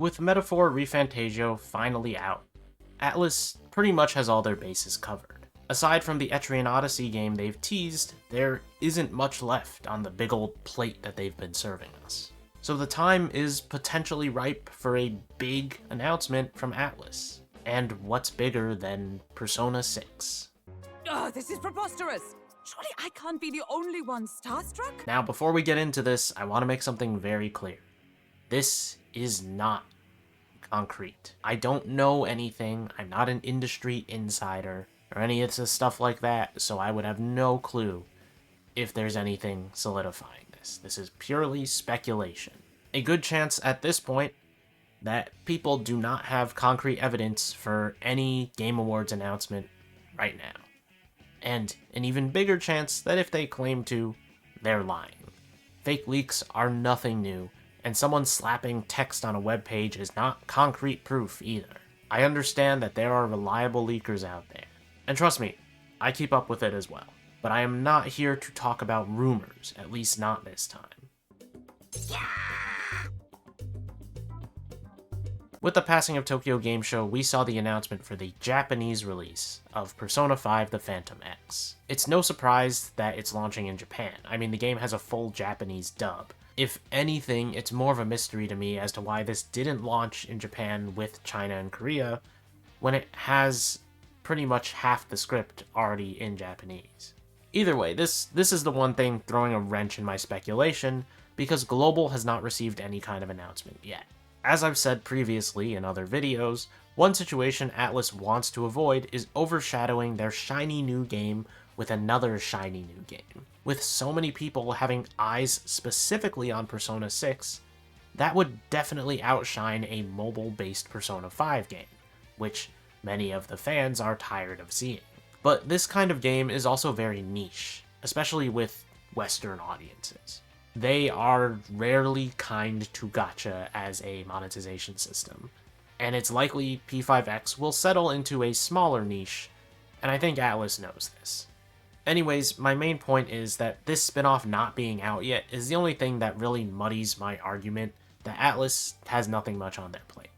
With Metaphor ReFantagio finally out, Atlus pretty much has all their bases covered. Aside from the Etrian Odyssey game they've teased, there isn't much left on the big old plate that they've been serving us. So the time is potentially ripe for a big announcement from Atlus. And what's bigger than Persona 6? Oh, this is preposterous! Surely I can't be the only one starstruck? Now, before we get into this, I want to make something very clear. This is not concrete. I don't know anything, I'm not an industry insider, or any of this stuff like that, so I would have no clue if there's anything solidifying this. This is purely speculation. A good chance at this point that people do not have concrete evidence for any Game Awards announcement right now. And an even bigger chance that if they claim to, they're lying. Fake leaks are nothing new, and someone slapping text on a web page is not concrete proof either. I understand that there are reliable leakers out there. And trust me, I keep up with it as well. But I am not here to talk about rumors, at least not this time. With the passing of Tokyo Game Show, we saw the announcement for the Japanese release of Persona 5 The Phantom X. It's no surprise that it's launching in Japan. I mean, the game has a full Japanese dub. If anything, it's more of a mystery to me as to why this didn't launch in Japan with China and Korea when it has pretty much half the script already in Japanese. Either way, this is the one thing throwing a wrench in my speculation, because Global has not received any kind of announcement yet. As I've said previously in other videos, one situation Atlus wants to avoid is overshadowing their shiny new game with another shiny new game. With so many people having eyes specifically on Persona 6, that would definitely outshine a mobile-based Persona 5 game, which many of the fans are tired of seeing. But this kind of game is also very niche, especially with Western audiences. They are rarely kind to gacha as a monetization system, and it's likely P5X will settle into a smaller niche, and I think Atlus knows this. Anyways, my main point is that this spin-off not being out yet is the only thing that really muddies my argument that Atlus has nothing much on their plate.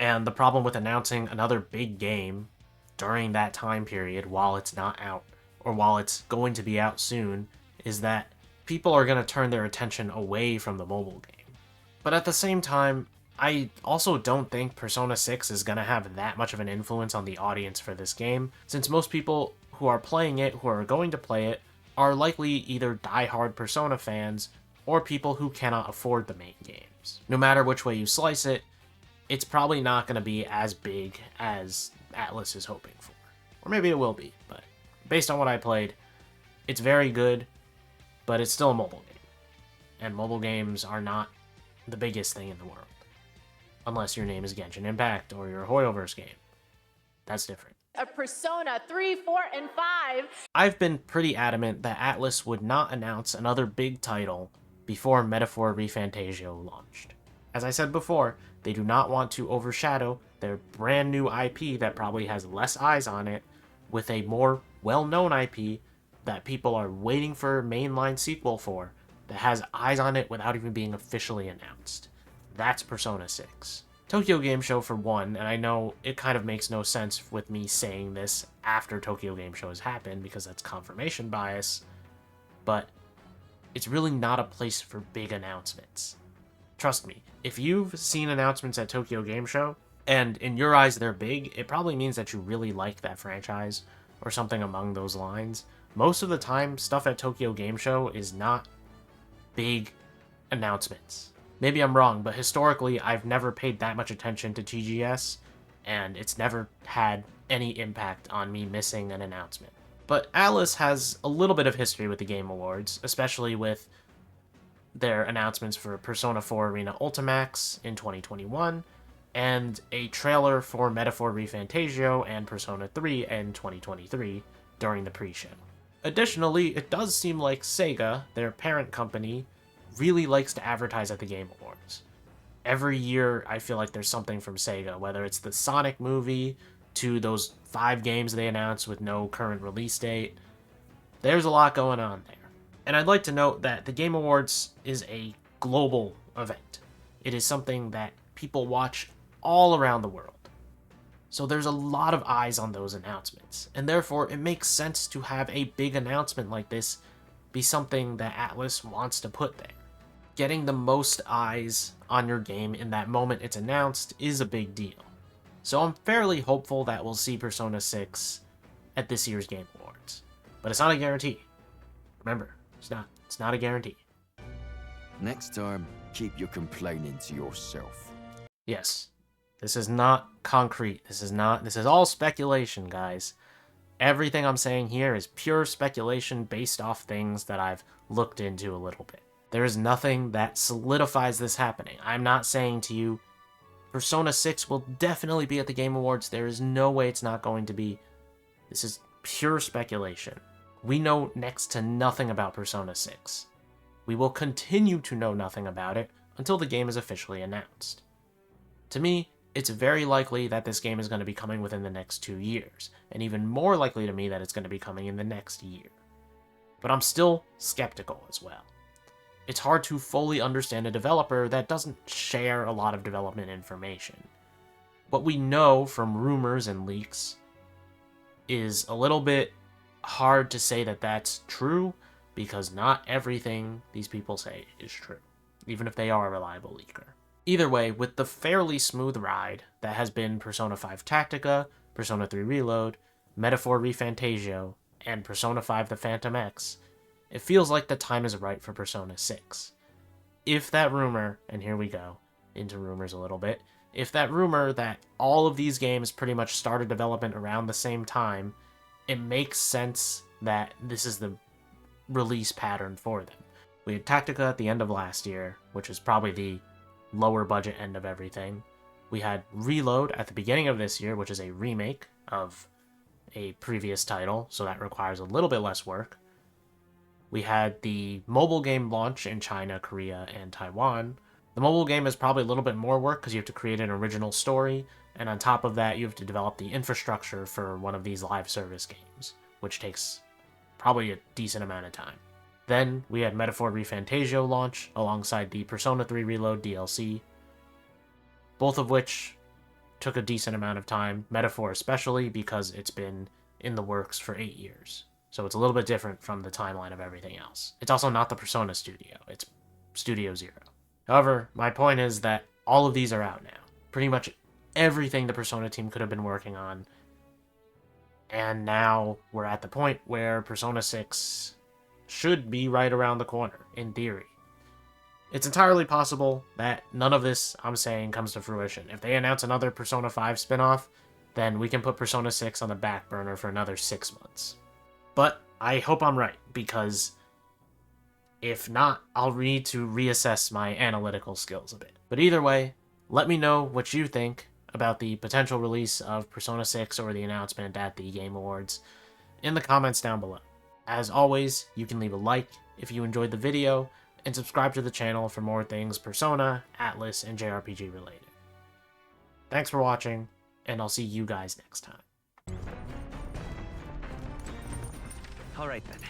And the problem with announcing another big game during that time period while it's not out, or while it's going to be out soon, is that people are going to turn their attention away from the mobile game. But at the same time, I also don't think Persona 6 is going to have that much of an influence on the audience for this game, since most people who are playing it, who are going to play it, are likely either die-hard Persona fans or people who cannot afford the main games. No matter which way you slice it, it's probably not going to be as big as Atlus is hoping for. Or maybe it will be, but based on what I played, it's very good, but it's still a mobile game. And mobile games are not the biggest thing in the world. Unless your name is Genshin Impact or your Hoyoverse game. That's different. A Persona 3, 4, and 5. I've been pretty adamant that Atlus would not announce another big title before Metaphor ReFantagio launched. As I said before, they do not want to overshadow their brand new IP that probably has less eyes on it with a more well-known IP that people are waiting for a mainline sequel for, that has eyes on it without even being officially announced. That's Persona 6. Tokyo Game Show for one, and I know it kind of makes no sense with me saying this after Tokyo Game Show has happened, because that's confirmation bias, but it's really not a place for big announcements. Trust me, if you've seen announcements at Tokyo Game Show, and in your eyes they're big, it probably means that you really like that franchise, or something among those lines. Most of the time, stuff at Tokyo Game Show is not big announcements. Maybe I'm wrong, but historically, I've never paid that much attention to TGS, and it's never had any impact on me missing an announcement. But Atlus has a little bit of history with the Game Awards, especially with their announcements for Persona 4 Arena Ultimax in 2021, and a trailer for Metaphor ReFantagio and Persona 3 in 2023 during the pre-show. Additionally, it does seem like Sega, their parent company, really likes to advertise at the Game Awards. Every year, I feel like there's something from Sega, whether it's the Sonic movie, to those 5 games they announced with no current release date. There's a lot going on there. And I'd like to note that the Game Awards is a global event. It is something that people watch all around the world. So there's a lot of eyes on those announcements, and therefore it makes sense to have a big announcement like this be something that Atlus wants to put there. Getting the most eyes on your game in that moment it's announced is a big deal. So I'm fairly hopeful that we'll see Persona 6 at this year's Game Awards. But it's not a guarantee. Remember, it's not a guarantee. Next time, keep your complaining to yourself. Yes. This is not concrete. This is all speculation, guys. Everything I'm saying here is pure speculation based off things that I've looked into a little bit. There is nothing that solidifies this happening. I'm not saying to you, Persona 6 will definitely be at the Game Awards. There is no way it's not going to be. This is pure speculation. We know next to nothing about Persona 6. We will continue to know nothing about it until the game is officially announced. To me, it's very likely that this game is going to be coming within the next 2 years, and even more likely to me that it's going to be coming in the next year. But I'm still skeptical as well. It's hard to fully understand a developer that doesn't share a lot of development information. What we know from rumors and leaks is a little bit hard to say that that's true, because not everything these people say is true, even if they are a reliable leaker. Either way, with the fairly smooth ride that has been Persona 5 Tactica, Persona 3 Reload, Metaphor ReFantazio, and Persona 5 The Phantom X, it feels like the time is right for Persona 6. If that rumor, and here we go, into rumors a little bit, if that rumor that all of these games pretty much started development around the same time, it makes sense that this is the release pattern for them. We had Tactica at the end of last year, which is probably the lower budget end of everything. We had Reload at the beginning of this year, which is a remake of a previous title, so that requires a little bit less work. We had the mobile game launch in China, Korea, and Taiwan. The mobile game is probably a little bit more work because you have to create an original story, and on top of that, you have to develop the infrastructure for one of these live service games, which takes probably a decent amount of time. Then we had Metaphor ReFantazio launch alongside the Persona 3 Reload DLC, both of which took a decent amount of time, Metaphor especially because it's been in the works for 8 years. So it's a little bit different from the timeline of everything else. It's also not the Persona studio, it's Studio Zero. However, my point is that all of these are out now. Pretty much everything the Persona team could have been working on. And now we're at the point where Persona 6 should be right around the corner, in theory. It's entirely possible that none of this I'm saying comes to fruition. If they announce another Persona 5 spin-off, then we can put Persona 6 on the back burner for another 6 months. But I hope I'm right, because if not, I'll need to reassess my analytical skills a bit. But either way, let me know what you think about the potential release of Persona 6 or the announcement at the Game Awards in the comments down below. As always, you can leave a like if you enjoyed the video, and subscribe to the channel for more things Persona, Atlus, and JRPG related. Thanks for watching, and I'll see you guys next time. All right then.